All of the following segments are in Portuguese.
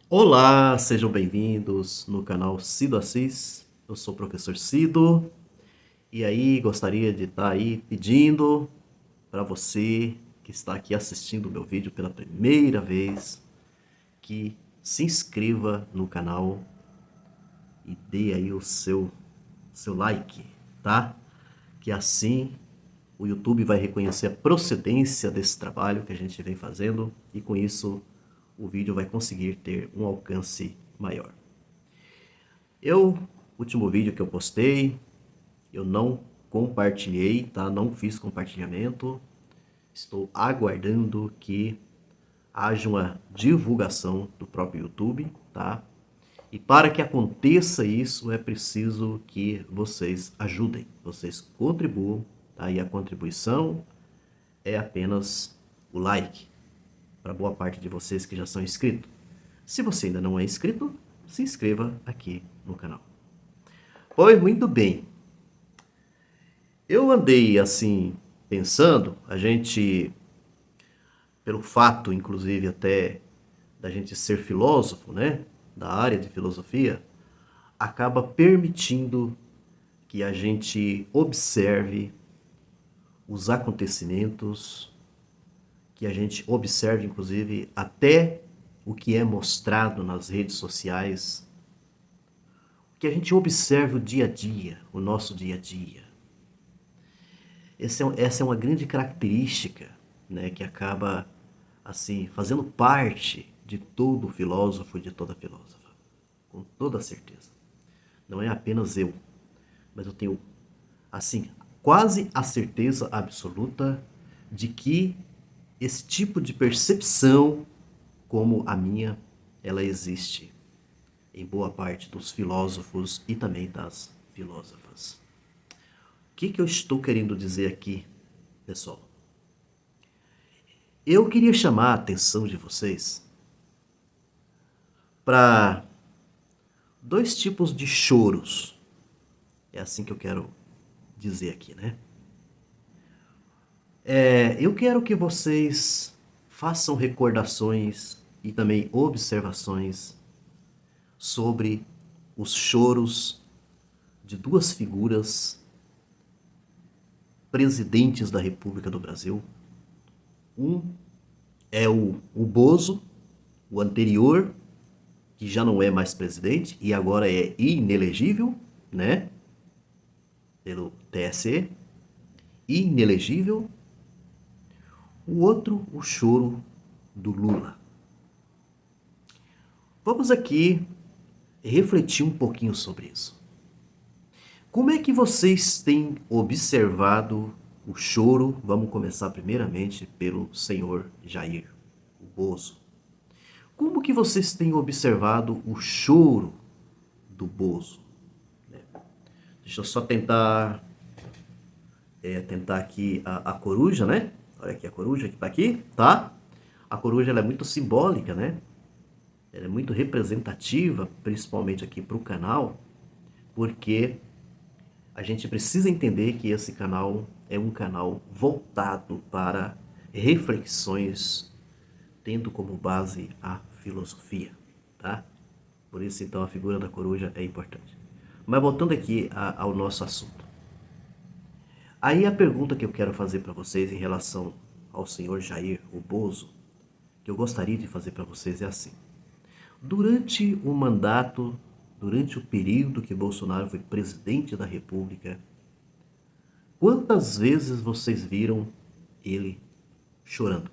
Olá, sejam bem-vindos no canal Cido Assis. Eu sou o professor Cido e aí gostaria de estar aí pedindo para você que está aqui assistindo o meu vídeo pela primeira vez que se inscreva no canal e dê aí o seu like, tá? Que assim o YouTube vai reconhecer a procedência desse trabalho que a gente vem fazendo e com isso o vídeo vai conseguir ter um alcance maior. Último vídeo que eu postei, eu não compartilhei, tá? Não fiz compartilhamento. Estou aguardando que haja uma divulgação do próprio YouTube, tá? E para que aconteça isso, é preciso que vocês ajudem, vocês contribuam, tá? E a contribuição é apenas o like, para boa parte de vocês que já são inscritos. Se você ainda não é inscrito, se inscreva aqui no canal. Pois muito bem. Eu andei assim pensando, a gente, pelo fato inclusive até da gente ser filósofo, né, da área de filosofia, acaba permitindo que a gente observe os acontecimentos, que a gente observe inclusive até o que é mostrado nas redes sociais, que a gente observe o dia a dia, o nosso dia a dia. Essa é uma grande característica, né, que acaba assim fazendo parte de todo filósofo e de toda filósofa, com toda certeza. Não é apenas eu, mas eu tenho assim quase a certeza absoluta de que esse tipo de percepção como a minha, ela existe em boa parte dos filósofos e também das filósofas. O que eu estou querendo dizer aqui, pessoal? Eu queria chamar a atenção de vocês para dois tipos de choros. É assim que eu quero dizer aqui, né? Eu quero que vocês façam recordações e também observações sobre os choros de duas figuras presidentes da República do Brasil. Um é o Bozo, o anterior, que já não é mais presidente e agora é inelegível, né? Pelo TSE, inelegível. O outro, o choro do Lula. Vamos aqui refletir um pouquinho sobre isso. Como é que vocês têm observado o choro? Vamos começar primeiramente pelo senhor Jair, o Bozo. Como que vocês têm observado o choro do Bozo? Deixa eu só tentar aqui a coruja, né? Olha aqui a coruja que tá aqui, tá? A coruja ela é muito simbólica, né? Ela é muito representativa, principalmente aqui para o canal, porque a gente precisa entender que esse canal é um canal voltado para reflexões, tendo como base a filosofia, tá? Por isso, então, a figura da coruja é importante. Mas voltando aqui ao nosso assunto. Aí a pergunta que eu quero fazer para vocês em relação ao senhor Jair, o Bozo, que eu gostaria de fazer para vocês é assim. Durante o mandato, durante o período que Bolsonaro foi presidente da República, quantas vezes vocês viram ele chorando?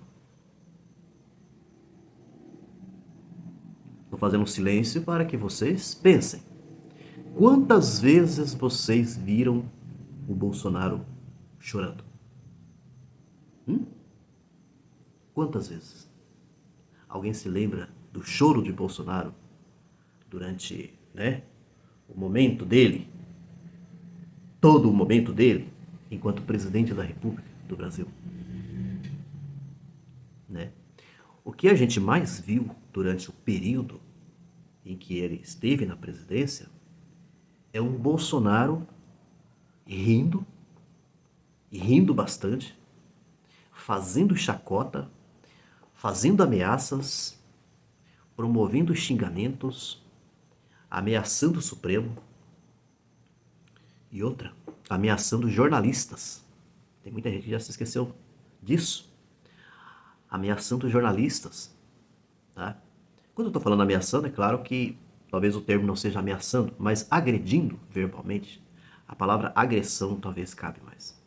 Estou fazendo um silêncio para que vocês pensem. Quantas vezes vocês viram o Bolsonaro chorando? Quantas vezes? Alguém se lembra do choro de Bolsonaro durante, né, o momento dele, todo o momento dele, enquanto presidente da República do Brasil, né? O que a gente mais viu durante o período em que ele esteve na presidência é um Bolsonaro rindo, e rindo bastante, fazendo chacota, fazendo ameaças, promovendo xingamentos, ameaçando o Supremo e outra, ameaçando jornalistas. Tem muita gente que já se esqueceu disso. Ameaçando jornalistas, tá? Quando eu estou falando ameaçando, é claro que talvez o termo não seja ameaçando, mas agredindo verbalmente, a palavra agressão talvez cabe mais.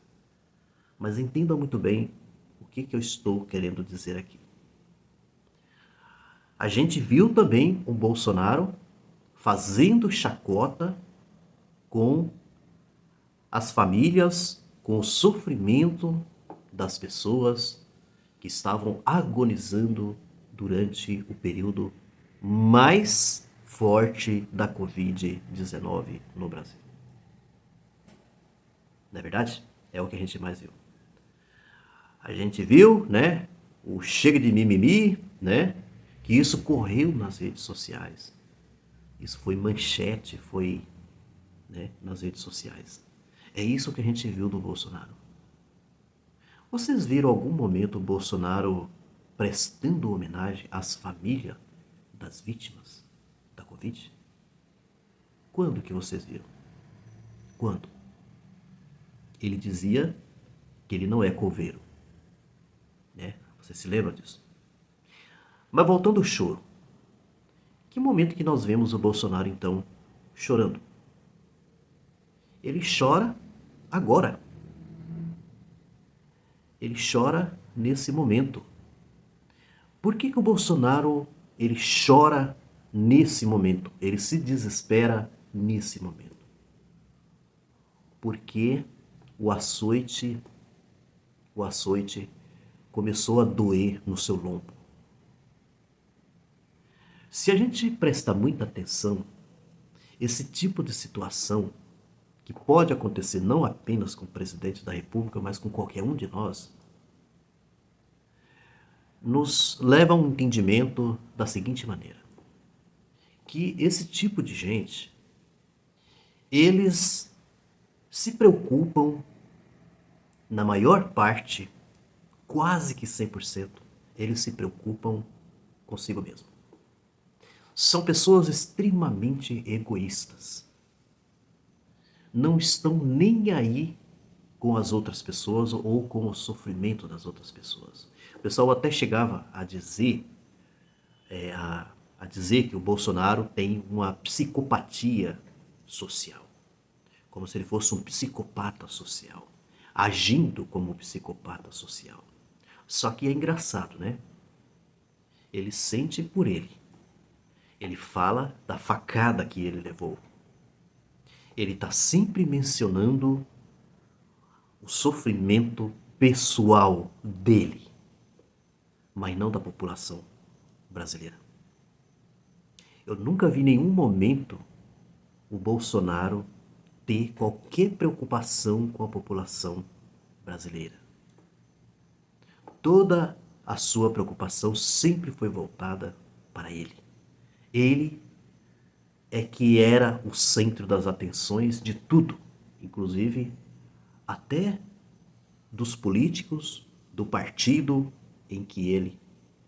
Mas entenda muito bem o que eu estou querendo dizer aqui. A gente viu também o Bolsonaro fazendo chacota com as famílias, com o sofrimento das pessoas que estavam agonizando durante o período mais forte da Covid-19 no Brasil. Não é verdade? É o que a gente mais viu. A gente viu, né, o chega de mimimi, né, que isso correu nas redes sociais. Isso foi manchete, foi, né, nas redes sociais. É isso que a gente viu do Bolsonaro. Vocês viram algum momento o Bolsonaro prestando homenagem às famílias das vítimas da Covid? Quando que vocês viram? Quando? Ele dizia que ele não é coveiro, né? Você se lembra disso? Mas voltando ao choro. Que momento que nós vemos o Bolsonaro, então, chorando? Ele chora agora. Ele chora nesse momento. Por que o Bolsonaro ele chora nesse momento? Ele se desespera nesse momento. Porque o açoite começou a doer no seu lombo. Se a gente prestar muita atenção, esse tipo de situação, que pode acontecer não apenas com o presidente da República, mas com qualquer um de nós, nos leva a um entendimento da seguinte maneira: que esse tipo de gente, eles se preocupam, na maior parte, quase que 100%, eles se preocupam consigo mesmo. São pessoas extremamente egoístas. Não estão nem aí com as outras pessoas ou com o sofrimento das outras pessoas. O pessoal até chegava a dizer, a dizer que o Bolsonaro tem uma psicopatia social. Como se ele fosse um psicopata social, agindo como um psicopata social. Só que é engraçado, né? Ele sente por ele. Ele fala da facada que ele levou. Ele está sempre mencionando o sofrimento pessoal dele, mas não da população brasileira. Eu nunca vi em nenhum momento o Bolsonaro ter qualquer preocupação com a população brasileira. Toda a sua preocupação sempre foi voltada para ele. Ele é que era o centro das atenções de tudo, inclusive até dos políticos do partido em que ele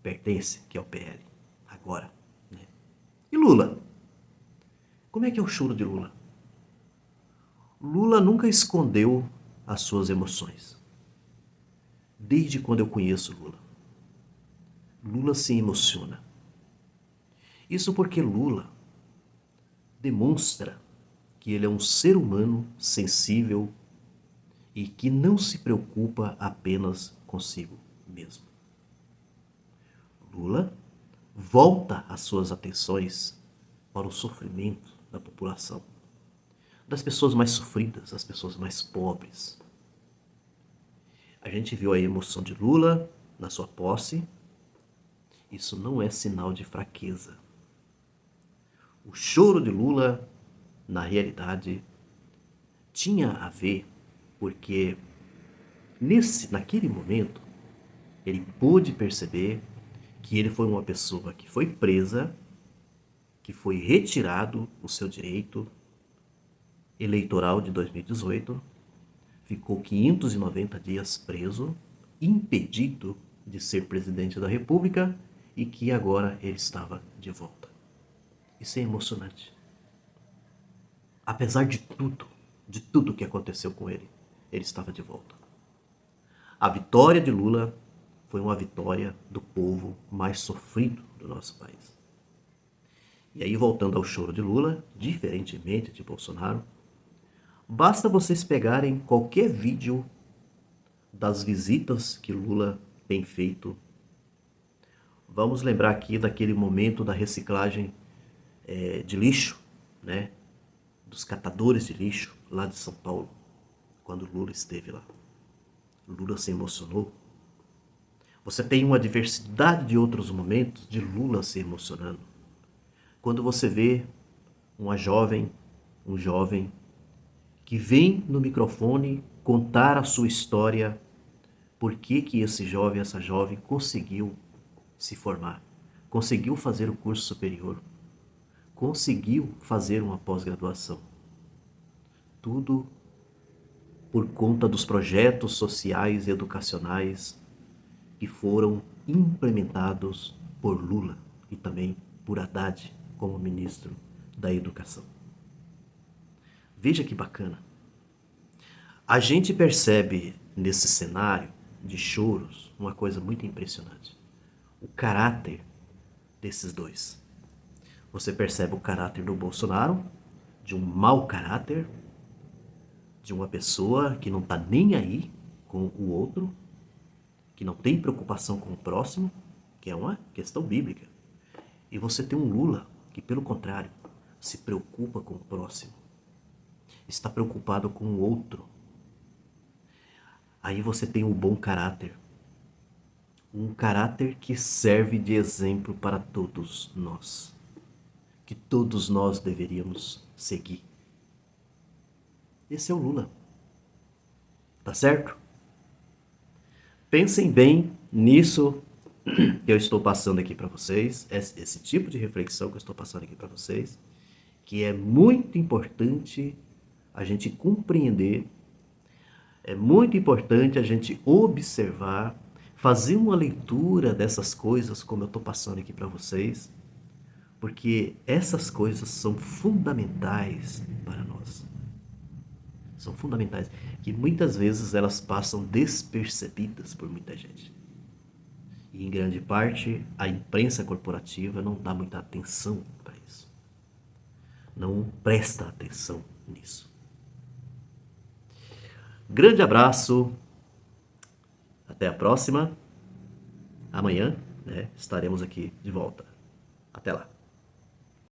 pertence, que é o PL, agora, né? E Lula? Como é que é o choro de Lula? Lula nunca escondeu as suas emoções. Desde quando eu conheço Lula. Lula se emociona. Isso porque Lula demonstra que ele é um ser humano sensível e que não se preocupa apenas consigo mesmo. Lula volta as suas atenções para o sofrimento da população, das pessoas mais sofridas, das pessoas mais pobres. A gente viu a emoção de Lula na sua posse. Isso não é sinal de fraqueza. O choro de Lula, na realidade, tinha a ver porque naquele momento ele pôde perceber que ele foi uma pessoa que foi presa, que foi retirado o seu direito eleitoral de 2018, ficou 590 dias preso, impedido de ser presidente da República e que agora ele estava de volta. Isso é emocionante. Apesar de tudo que aconteceu com ele, ele estava de volta. A vitória de Lula foi uma vitória do povo mais sofrido do nosso país. E aí, voltando ao choro de Lula, diferentemente de Bolsonaro, basta vocês pegarem qualquer vídeo das visitas que Lula tem feito. Vamos lembrar aqui daquele momento da reciclagem de lixo, né? Dos catadores de lixo lá de São Paulo, quando Lula esteve lá. Lula se emocionou. Você tem uma diversidade de outros momentos de Lula se emocionando. Quando você vê um jovem que vem no microfone contar a sua história, por que esse jovem, essa jovem conseguiu se formar, conseguiu fazer o curso superior, conseguiu fazer uma pós-graduação. Tudo por conta dos projetos sociais e educacionais que foram implementados por Lula e também por Haddad como ministro da Educação. Veja que bacana. A gente percebe nesse cenário de choros uma coisa muito impressionante. O caráter desses dois. Você percebe o caráter do Bolsonaro, de um mau caráter, de uma pessoa que não está nem aí com o outro, que não tem preocupação com o próximo, que é uma questão bíblica. E você tem um Lula que, pelo contrário, se preocupa com o próximo, está preocupado com o outro. Aí você tem o bom caráter, um caráter que serve de exemplo para todos nós, que todos nós deveríamos seguir. Esse é o Lula. Tá certo? Pensem bem nisso que eu estou passando aqui para vocês, esse tipo de reflexão que eu estou passando aqui para vocês, que é muito importante a gente compreender, é muito importante a gente observar, fazer uma leitura dessas coisas como eu estou passando aqui para vocês, porque essas coisas são fundamentais para nós. São fundamentais, que muitas vezes elas passam despercebidas por muita gente. E em grande parte a imprensa corporativa não dá muita atenção para isso. Não presta atenção nisso. Grande abraço, até a próxima. Amanhã, estaremos aqui de volta. Até lá.